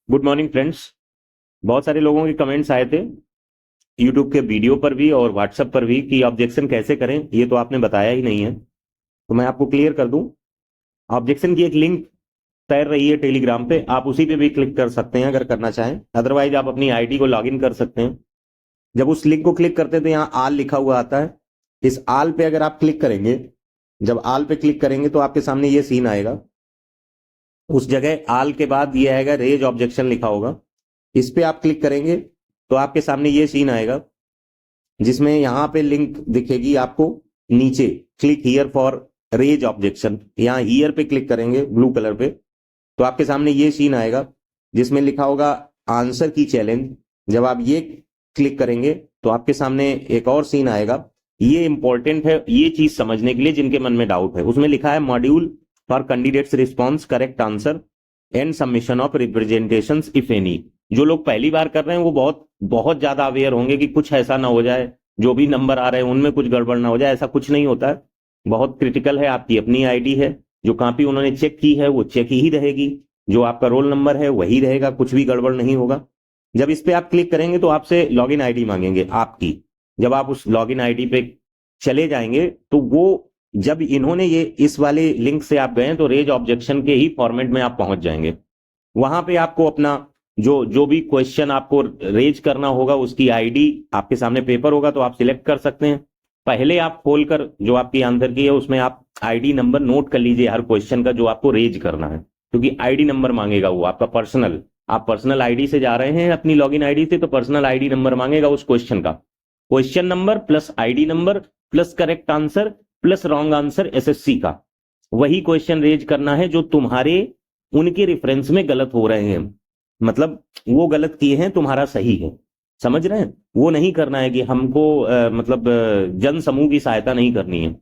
Good morning friends. बहुत सारे लोगों के कमेंट्स आए थे यूट्यूब के वीडियो पर भी और व्हाट्सएप पर भी कि ऑब्जेक्शन कैसे करें, ये तो आपने बताया ही नहीं है। तो मैं आपको क्लियर कर दूं। ऑब्जेक्शन की एक लिंक तैर रही है टेलीग्राम पे, आप उसी पे भी क्लिक कर सकते हैं अगर करना चाहें। अदरवाइज आप अपनी आईडी को लॉगिन कर सकते हैं। जब उस लिंक को क्लिक करते हैं तो यहाँ आल लिखा हुआ आता है। इस आल पे अगर आप क्लिक करेंगे, जब आल पे क्लिक करेंगे तो आपके सामने ये सीन आएगा। उस जगह आल के बाद ये आएगा रेज ऑब्जेक्शन लिखा होगा। इस पे आप क्लिक करेंगे तो आपके सामने ये सीन आएगा, जिसमें यहां पे लिंक दिखेगी आपको नीचे, click here for raise objection. यहां हियर पे क्लिक करेंगे ब्लू कलर पे तो आपके सामने ये सीन आएगा जिसमें लिखा होगा आंसर की चैलेंज। जब आप ये क्लिक करेंगे तो आपके सामने एक और सीन आएगा। ये इंपॉर्टेंट है ये चीज समझने के लिए जिनके मन में डाउट है। उसमें लिखा है module for candidates response correct answer and submission of representation if any. जो लोग पहली बार कर रहे हैं वो बहुत बहुत ज्यादा अवेयर होंगे कि कुछ ऐसा ना हो जाए, जो भी नंबर आ रहे हैं उनमें कुछ गड़बड़ ना हो जाए। ऐसा कुछ नहीं होता है। बहुत क्रिटिकल है, आपकी अपनी आईडी है, जो कॉपी उन्होंने चेक की है वो चेक ही रहेगी, जो आपका रोल नंबर है वही रहेगा, कुछ भी गड़बड़ नहीं होगा। जब इस पे आप क्लिक करेंगे तो आपसे लॉगिन आईडी मांगेंगे आपकी। जब आप उस लॉगिन आईडी पे चले जाएंगे तो वो, जब इन्होंने ये इस वाले लिंक से आप गए तो रेज ऑब्जेक्शन के ही फॉर्मेट में आप पहुंच जाएंगे। वहां पे आपको अपना जो जो भी क्वेश्चन आपको रेज करना होगा उसकी आईडी, आपके सामने पेपर होगा तो आप सिलेक्ट कर सकते हैं। पहले आप खोलकर जो आपकी आंसर की है उसमें आप आईडी नंबर नोट कर लीजिए हर क्वेश्चन का जो आपको रेज करना है, क्योंकि आईडी नंबर मांगेगा वो आपका पर्सनल। आप पर्सनल आईडी से जा रहे हैं अपनी लॉगिन आईडी से तो पर्सनल आईडी नंबर मांगेगा उस क्वेश्चन का। Question number plus ID number plus correct answer plus wrong answer SSC का, वही क्वेश्चन रेज करना है जो तुम्हारे उनके रेफरेंस में गलत हो रहे हैं। मतलब वो गलत किए हैं, तुम्हारा सही है। समझ रहे हैं? वो नहीं करना है कि हमको जन समूह की सहायता नहीं करनी है।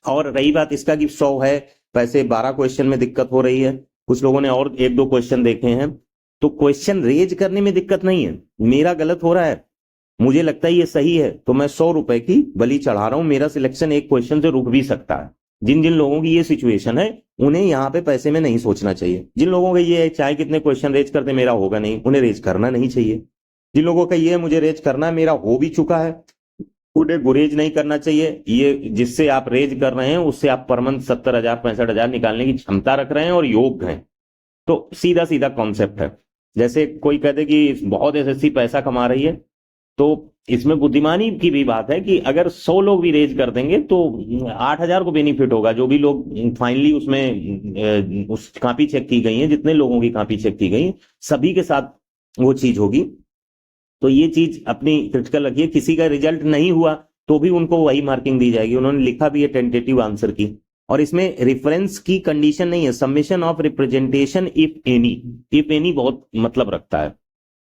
और रही बात इसका कि 100 है वैसे 12 क्वेश्चन में दिक्कत हो रही है, कुछ लोगों ने और एक दो क्वेश्चन देखे हैं, तो क्वेश्चन रेज करने में दिक्कत नहीं है। मेरा गलत हो रहा है, मुझे लगता है ये सही है तो मैं 100 रुपए की बलि चढ़ा रहा हूं, मेरा सिलेक्शन एक क्वेश्चन से रुक भी सकता है। जिन जिन लोगों की ये सिचुएशन है उन्हें यहाँ पे पैसे में नहीं सोचना चाहिए। जिन लोगों का ये है चाहे कितने क्वेश्चन रेज करते मेरा होगा नहीं, उन्हें रेज करना नहीं चाहिए। जिन लोगों का ये है मुझे रेज करना है, मेरा हो भी चुका है, उन्हें गुरेज नहीं करना चाहिए। ये जिससे आप रेज कर रहे हैं उससे आप पर मंथ 70,000 65,000 निकालने की क्षमता रख रहे हैं और योग्य हैं। तो सीधा सीधा कॉन्सेप्ट है। जैसे कोई कहते कि बहुत एसएससी पैसा कमा रही है, तो इसमें बुद्धिमानी की भी बात है कि अगर 100 लोग भी रेज कर देंगे तो 8,000 को बेनिफिट होगा। जो भी लोग फाइनली उसमें उस कॉपी चेक की गई है, जितने लोगों की कॉपी चेक की गई सभी के साथ वो चीज होगी। तो ये चीज अपनी क्रिटिकल रखिए। किसी का रिजल्ट नहीं हुआ तो भी उनको वही मार्किंग दी जाएगी। उन्होंने लिखा भी है टेंटेटिव आंसर की, और इसमें रेफरेंस की कंडीशन नहीं है, submission of representation if any. If any बहुत मतलब रखता है,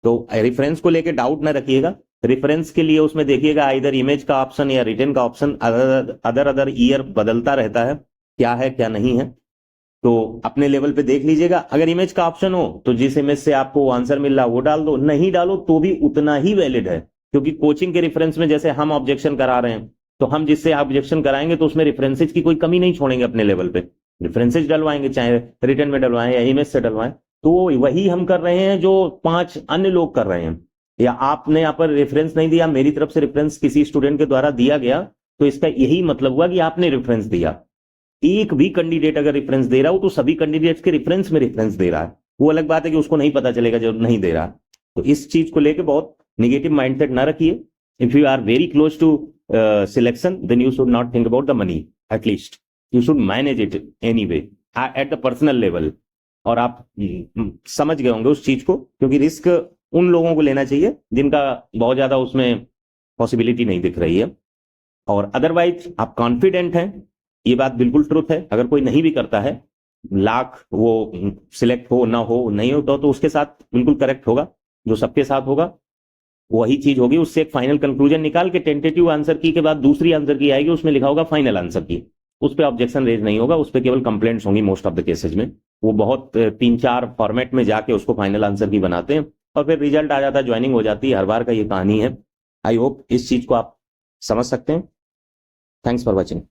तो रेफरेंस को लेके डाउट ना रखिएगा। रेफरेंस के लिए उसमें देखिएगा इधर इमेज का ऑप्शन या रिटन का ऑप्शन अदर ईयर बदलता रहता है, क्या है क्या नहीं है, तो अपने लेवल पे देख लीजिएगा। अगर इमेज का ऑप्शन हो तो जिस इमेज से आपको आंसर मिल रहा है वो डाल दो, नहीं डालो तो भी उतना ही वैलिड है। क्योंकि कोचिंग के रेफरेंस में जैसे हम ऑब्जेक्शन करा रहे हैं तो हम जिससे ऑब्जेक्शन कराएंगे तो उसमें रेफरेंसेज की कोई कमी नहीं छोड़ेंगे, अपने लेवल पे रेफरेंसेज डलवाएंगे, चाहे रिटन में डलवाएं या इमेज से डलवाएं। तो वही हम कर रहे हैं जो 5 अन्य लोग कर रहे हैं। या आपने यहाँ पर रेफरेंस नहीं दिया, मेरी तरफ से रेफरेंस किसी स्टूडेंट के द्वारा दिया गया, तो इसका यही मतलब हुआ कि आपने रेफरेंस दिया। एक भी कैंडिडेट अगर रेफरेंस दे रहा हो तो सभी कैंडिडेट्स के रेफरेंस में रेफरेंस दे रहा है। वो अलग बात है कि उसको नहीं पता चलेगा जब नहीं दे रहा। तो इस चीज को लेकर बहुत निगेटिव माइंडसेट ना रखिए। If you are very close to selection then you should not think about the money, at least you should manage it any way at the personal level. और आप समझ गए होंगे उस चीज को, क्योंकि रिस्क उन लोगों को लेना चाहिए जिनका बहुत ज्यादा उसमें पॉसिबिलिटी नहीं दिख रही है। और अदरवाइज आप कॉन्फिडेंट हैं, ये बात बिल्कुल ट्रुथ है। अगर कोई नहीं भी करता है, लाख वो सिलेक्ट हो ना हो नहीं होता तो उसके साथ बिल्कुल करेक्ट होगा, जो सबके साथ होगा वही चीज होगी। उससे एक फाइनल कंक्लूजन निकाल के टेंटेटिव आंसर की के बाद दूसरी आंसर की आएगी, उसमें लिखा होगा फाइनल आंसर की। उस पर ऑब्जेक्शन रेज नहीं होगा, उस पर केवल कंप्लेंट्स होंगी मोस्ट ऑफ द केसेज में। वो बहुत 3-4 फॉर्मेट में जाके उसको फाइनल आंसर की बनाते हैं और फिर रिजल्ट आ जाता है, ज्वाइनिंग हो जाती है। हर बार का ये कहानी है। आई होप इस चीज को आप समझ सकते हैं। Thanks for watching.